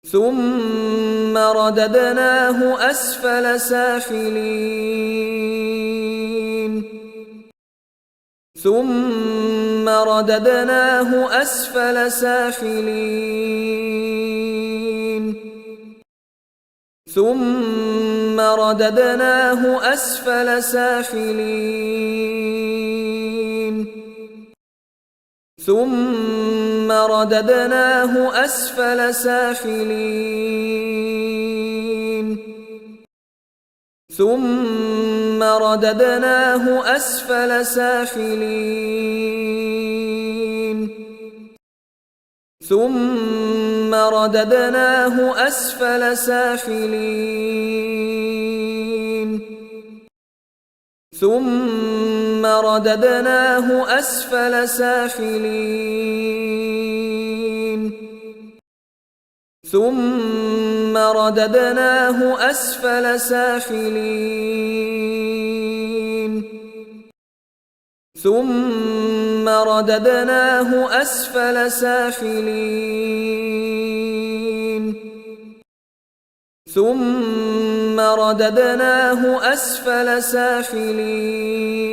ثم رددناه أسفل سافلين ثم رددناه أسفل سافلين ثم رددناه أسفل سافلين ثم رددناه أسفل سافلين ثم رددناه أسفل سافلين ثم رددناه أسفل سافلين ثم رددناه أسفل سافلين ثم رددناه أسفل سافلين ثم رددناه أسفل سافلين ثم رددناه أسفل سافلين